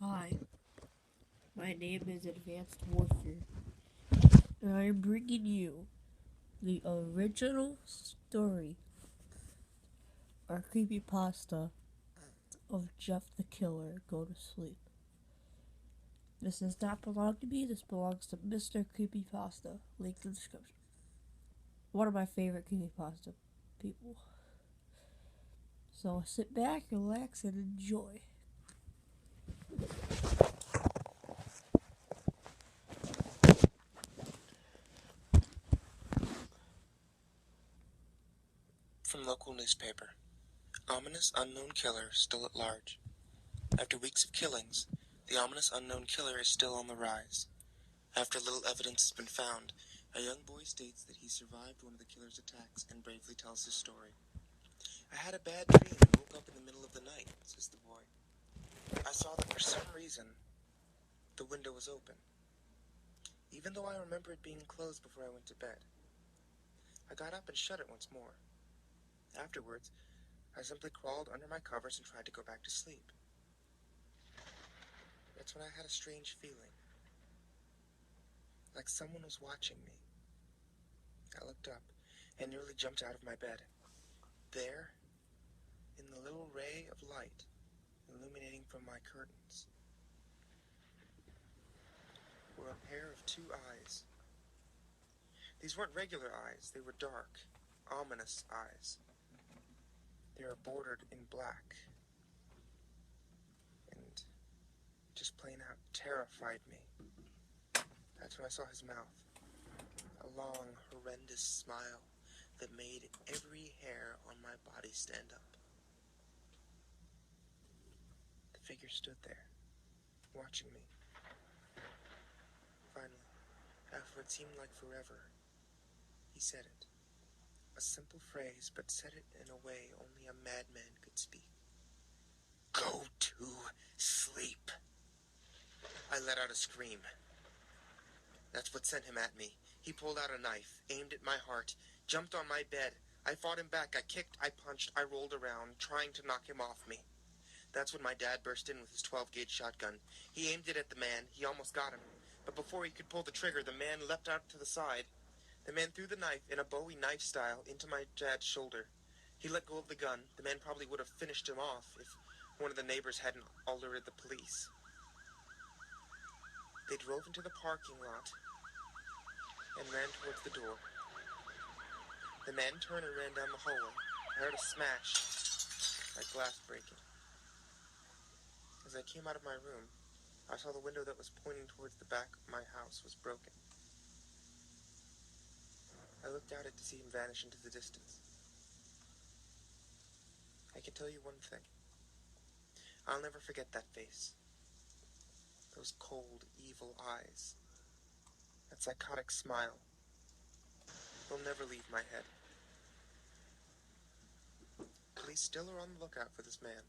Hi, my name is Advanced Warfare, and I am bringing you the original story, or creepypasta, of Jeff the Killer Go to Sleep. This does not belong to me, this belongs to Mr. Creepypasta. Link in the description. One of my favorite creepypasta people. So sit back, relax, and enjoy. From local newspaper. Ominous unknown killer still at large. After weeks of killings, the ominous unknown killer is still on the rise. After little evidence has been found, a young boy states that he survived one of the killer's attacks and bravely tells his story. I had a bad dream and woke up in the middle of the night, says the boy. I saw that for some reason, the window was open, even though I remember it being closed before I went to bed. I got up and shut it once more. Afterwards, I simply crawled under my covers and tried to go back to sleep. That's when I had a strange feeling, like someone was watching me. I looked up and nearly jumped out of my bed. There, in the little ray of light illuminating from my curtains, were a pair of two eyes. These weren't regular eyes, they were dark, ominous eyes. They were bordered in black, and just plain out terrified me. That's when I saw his mouth, a long, horrendous smile that made every hair on my body stand up. The figure stood there, watching me. Finally, after what seemed like forever, he said it. A simple phrase, but said it in a way only a madman could speak. Go to sleep. I let out a scream. That's what sent him at me. He pulled out a knife, aimed at my heart, jumped on my bed. I fought him back. I kicked, I punched, I rolled around, trying to knock him off me. That's when my dad burst in with his 12-gauge shotgun. He aimed it at the man. He almost got him. But before he could pull the trigger, the man leapt out to the side. The man threw the knife in a Bowie knife style into my dad's shoulder. He let go of the gun. The man probably would have finished him off if one of the neighbors hadn't alerted the police. They drove into the parking lot and ran towards the door. The man turned and ran down the hallway. I heard a smash, like glass breaking. As I came out of my room, I saw the window that was pointing towards the back of my house was broken. I looked out to see him vanish into the distance. I can tell you one thing. I'll never forget that face. Those cold, evil eyes. That psychotic smile. They'll never leave my head. Police still are on the lookout for this man.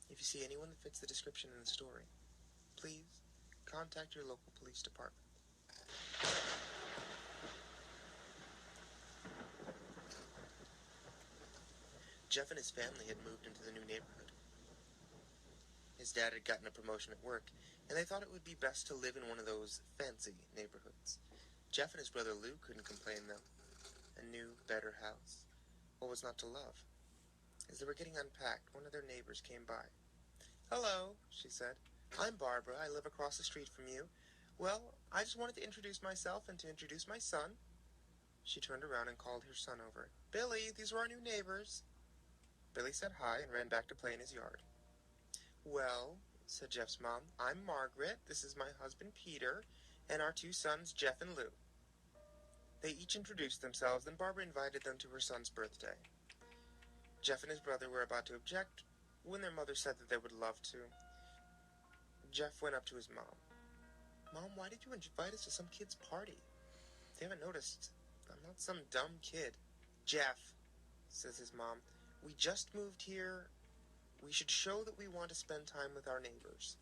If you see anyone that fits the description in the story, please contact your local police department. Jeff and his family had moved into the new neighborhood. His dad had gotten a promotion at work, and they thought it would be best to live in one of those fancy neighborhoods. Jeff and his brother Lou couldn't complain, though. A new, better house. What was not to love? As they were getting unpacked, one of their neighbors came by. Hello, she said. I'm Barbara. I live across the street from you. Well, I just wanted to introduce myself and to introduce my son. She turned around and called her son over. Billy, these are our new neighbors. Billy said hi and ran back to play in his yard. Well, said Jeff's mom, I'm Margaret. This is my husband Peter, and our two sons, Jeff and Lou. They each introduced themselves, then Barbara invited them to her son's birthday. Jeff and his brother were about to object when their mother said that they would love to. Jeff went up to his mom. Mom, why did you invite us to some kid's party? They haven't noticed. I'm not some dumb kid. Jeff, says his mom, we just moved here. We should show that we want to spend time with our neighbors.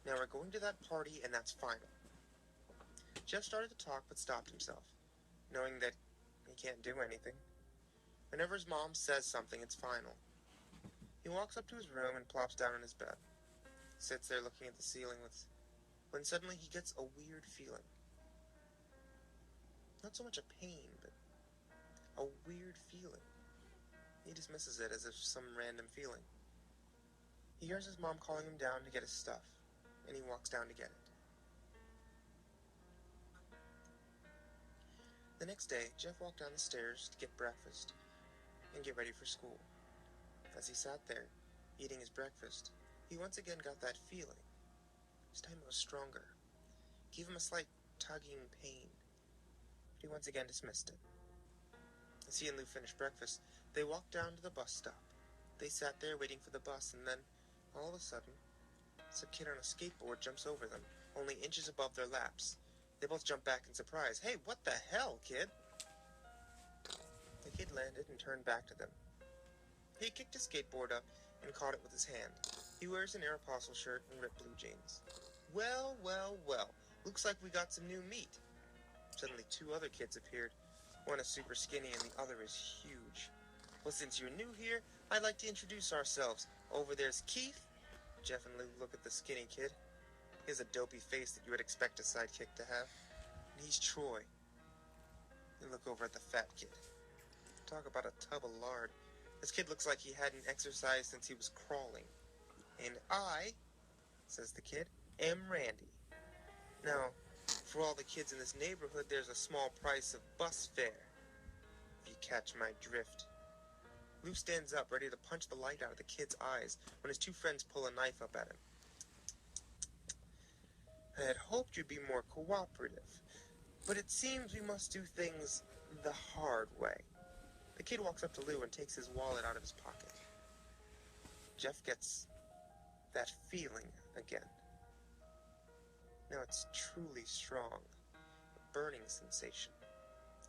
Now we're going to that party, and that's final. Jeff started to talk, but stopped himself, knowing that he can't do anything. Whenever his mom says something, it's final. He walks up to his room and plops down on his bed. Sits there looking at the ceiling when suddenly he gets a weird feeling. Not so much a pain, but a weird feeling. He dismisses it as if some random feeling. He hears his mom calling him down to get his stuff, and he walks down to get it. The next day, Jeff walked down the stairs to get breakfast and get ready for school. As he sat there, eating his breakfast, he once again got that feeling. This time it was stronger. Gave him a slight tugging pain. But he once again dismissed it. As he and Lou finished breakfast, they walked down to the bus stop. They sat there waiting for the bus, and then, all of a sudden, some kid on a skateboard jumps over them, only inches above their laps. They both jump back in surprise. "Hey, what the hell, kid?" The kid landed and turned back to them. He kicked his skateboard up and caught it with his hand. He wears an Aeropostale shirt and ripped blue jeans. Well, well, well. Looks like we got some new meat. Suddenly 2 other kids appeared. One is super skinny and the other is huge. "Well, since you're new here, I'd like to introduce ourselves. Over there's Keith." Jeff and Lou look at the skinny kid. He has a dopey face that you would expect a sidekick to have. And he's Troy. They look over at the fat kid. Talk about a tub of lard. This kid looks like he hadn't exercised since he was crawling. "And I," says the kid, "am Randy. Now, for all the kids in this neighborhood, there's a small price of bus fare, if you catch my drift." Lou stands up, ready to punch the light out of the kid's eyes, when his 2 friends pull a knife up at him. "I had hoped you'd be more cooperative, but it seems we must do things the hard way." The kid walks up to Lou and takes his wallet out of his pocket. Jeff gets that feeling again. Now it's truly strong, a burning sensation.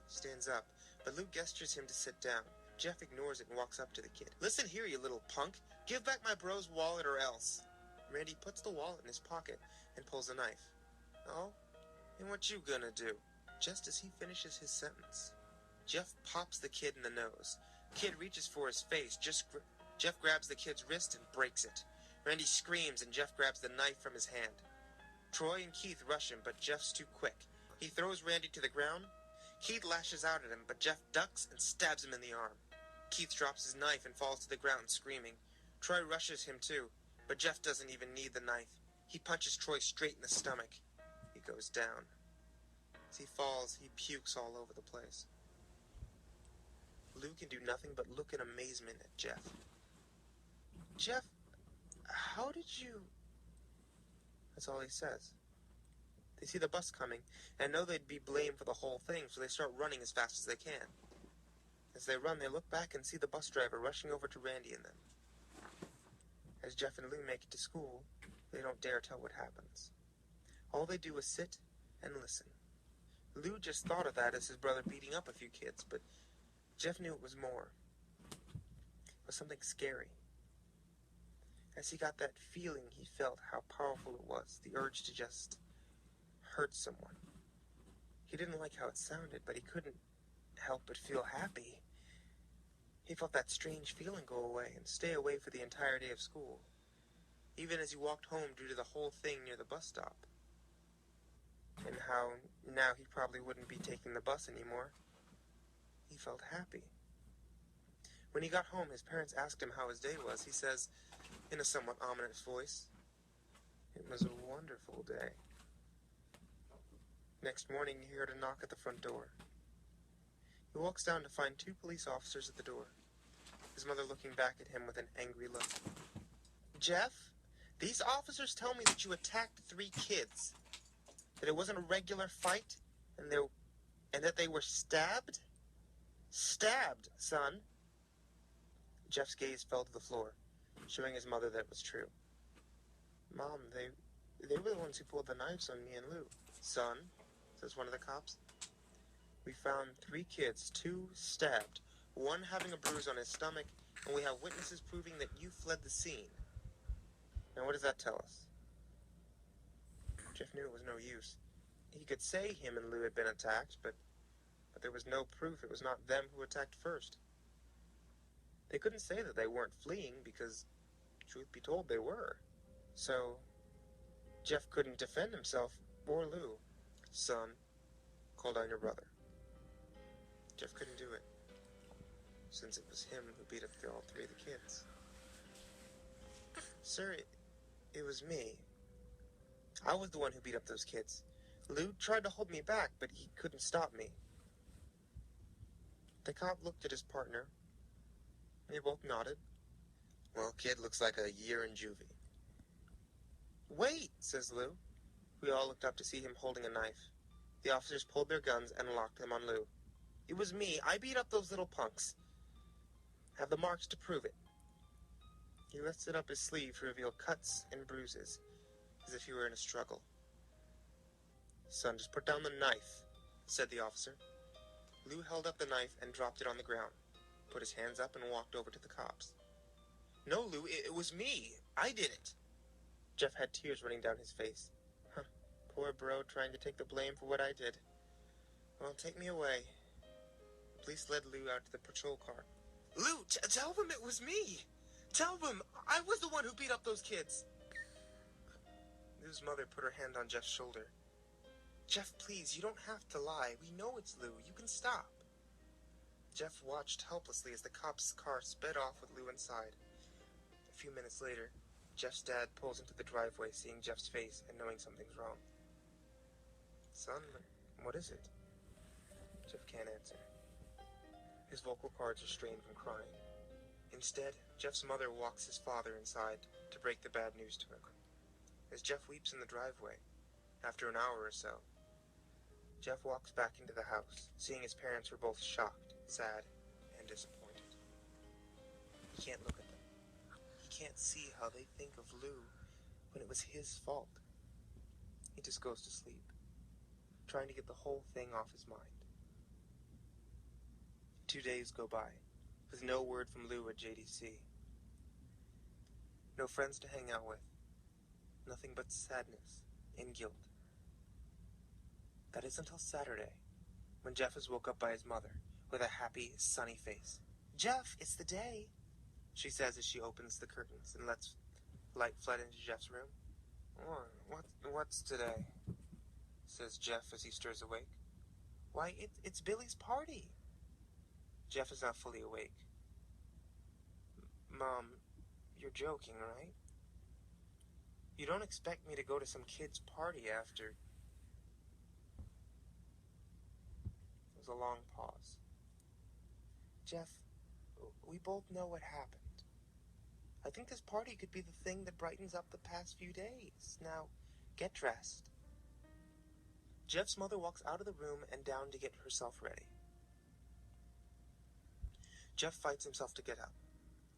He stands up, but Lou gestures him to sit down. Jeff ignores it and walks up to the kid. "Listen here, you little punk. Give back my bro's wallet or else." Randy puts the wallet in his pocket and pulls a knife. "Oh? And what you gonna do?" Just as he finishes his sentence, Jeff pops the kid in the nose. The kid reaches for his face. Jeff grabs the kid's wrist and breaks it. Randy screams and Jeff grabs the knife from his hand. Troy and Keith rush him, but Jeff's too quick. He throws Randy to the ground. Keith lashes out at him, but Jeff ducks and stabs him in the arm. Keith drops his knife and falls to the ground screaming. Troy rushes him too, but Jeff doesn't even need the knife. He punches Troy straight in the stomach. He goes down. As he falls, he pukes all over the place. Lou can do nothing but look in amazement at Jeff. "Jeff, how did you..." That's all he says. They see the bus coming, and know they'd be blamed for the whole thing, so they start running as fast as they can. As they run, they look back and see the bus driver rushing over to Randy and them. As Jeff and Lou make it to school, they don't dare tell what happens. All they do is sit and listen. Lou just thought of that as his brother beating up a few kids, but Jeff knew it was more. It was something scary. As he got that feeling, he felt how powerful it was, the urge to just hurt someone. He didn't like how it sounded, but he couldn't help but feel happy. He felt that strange feeling go away and stay away for the entire day of school, even as he walked home due to the whole thing near the bus stop. And how now he probably wouldn't be taking the bus anymore. He felt happy. When he got home, his parents asked him how his day was. He says, in a somewhat ominous voice, "It was a wonderful day." Next morning, he heard a knock at the front door. He walks down to find 2 police officers at the door, his mother looking back at him with an angry look. "Jeff, these officers tell me that you attacked 3 kids, that it wasn't a regular fight, and that they were stabbed? Stabbed, son." Jeff's gaze fell to the floor, showing his mother that it was true. "Mom, they were the ones who pulled the knives on me and Lou." "Son," says one of the cops, "we found 3 kids, 2 stabbed, 1 having a bruise on his stomach, and we have witnesses proving that you fled the scene. Now what does that tell us?" Jeff knew it was no use. He could say him and Lou had been attacked, but there was no proof it was not them who attacked first. They couldn't say that they weren't fleeing, because, truth be told, they were. So, Jeff couldn't defend himself or Lou. Son, call down your brother. Jeff couldn't do it, since it was him who beat up all three of the kids. Sir, it was me. I was the one who beat up those kids. Lou tried to hold me back, but he couldn't stop me. The cop looked at his partner. They both nodded. Well, kid looks like a year in juvie. Wait, says Lou. We all looked up to see him holding a knife. The officers pulled their guns and locked them on Lou. It was me. I beat up those little punks. Have the marks to prove it. He lifted up his sleeve to reveal cuts and bruises, as if he were in a struggle. Son, just put down the knife, said the officer. Lou held up the knife and dropped it on the ground, put his hands up and walked over to the cops. No, Lou, it was me. I did it. Jeff had tears running down his face. Huh, poor bro trying to take the blame for what I did. Well, take me away. Police led Lou out to the patrol car. Lou, tell them it was me. Tell them I was the one who beat up those kids. Lou's mother put her hand on Jeff's shoulder. Jeff, please, you don't have to lie. We know it's Lou. You can stop. Jeff watched helplessly as the cop's car sped off with Lou inside. A few minutes later, Jeff's dad pulls into the driveway, seeing Jeff's face and knowing something's wrong. Son, what is it? Jeff can't answer. His vocal cords are strained from crying. Instead, Jeff's mother walks his father inside to break the bad news to him. As Jeff weeps in the driveway, after an hour or so, Jeff walks back into the house, seeing his parents were both shocked, sad, and disappointed. He can't look at them. He can't see how they think of Lou when it was his fault. He just goes to sleep, trying to get the whole thing off his mind. 2 days go by, with no word from Lou at JDC. No friends to hang out with. Nothing but sadness and guilt. That is until Saturday, when Jeff is woke up by his mother, with a happy, sunny face. Jeff, it's the day, she says as she opens the curtains and lets light flood into Jeff's room. What's today? Says Jeff as he stirs awake. Why, it's Billy's party. Jeff is not fully awake. Mom, you're joking, right? You don't expect me to go to some kid's party after... There was a long pause. Jeff, we both know what happened. I think this party could be the thing that brightens up the past few days. Now, get dressed. Jeff's mother walks out of the room and down to get herself ready. Jeff fights himself to get up.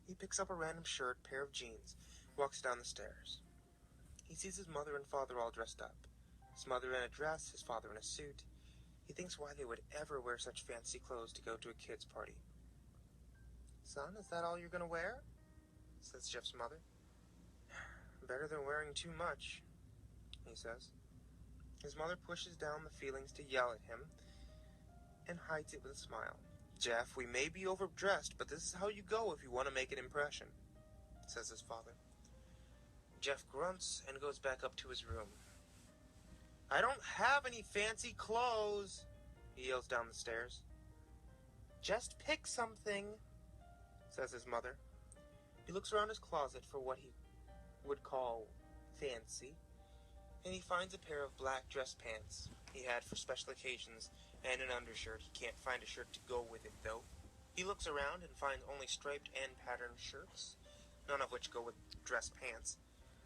He picks up a random shirt, pair of jeans, walks down the stairs. He sees his mother and father all dressed up. His mother in a dress, his father in a suit. He thinks why they would ever wear such fancy clothes to go to a kid's party. Son, is that all you're gonna wear? Says Jeff's mother. Better than wearing too much, he says. His mother pushes down the feelings to yell at him and hides it with a smile. Jeff, we may be overdressed, but this is how you go if you want to make an impression, says his father. Jeff grunts and goes back up to his room. I don't have any fancy clothes, he yells down the stairs. Just pick something, says his mother. He looks around his closet for what he would call fancy, and he finds a pair of black dress pants he had for special occasions and an undershirt. He can't find a shirt to go with it, though. He looks around and finds only striped and patterned shirts, none of which go with dress pants.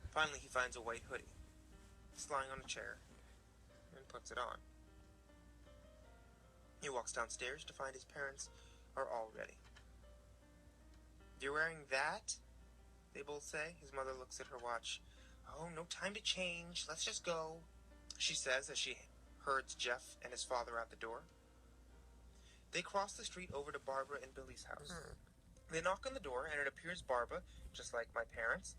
Finally, he finds a white hoodie. It's lying on a chair, and puts it on. He walks downstairs to find his parents are all ready. You're wearing that? They both say. His mother looks at her watch. Oh, no time to change. Let's just go, she says as she herds Jeff and his father out the door. They cross the street over to Barbara and Billy's house. They knock on the door, and it appears Barbara, just like my parents.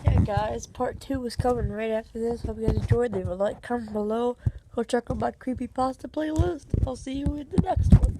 Yeah, guys, part 2 is coming right after this. Hope you guys enjoyed. Leave a like, comment below. Go check out my creepypasta playlist. I'll see you in the next one.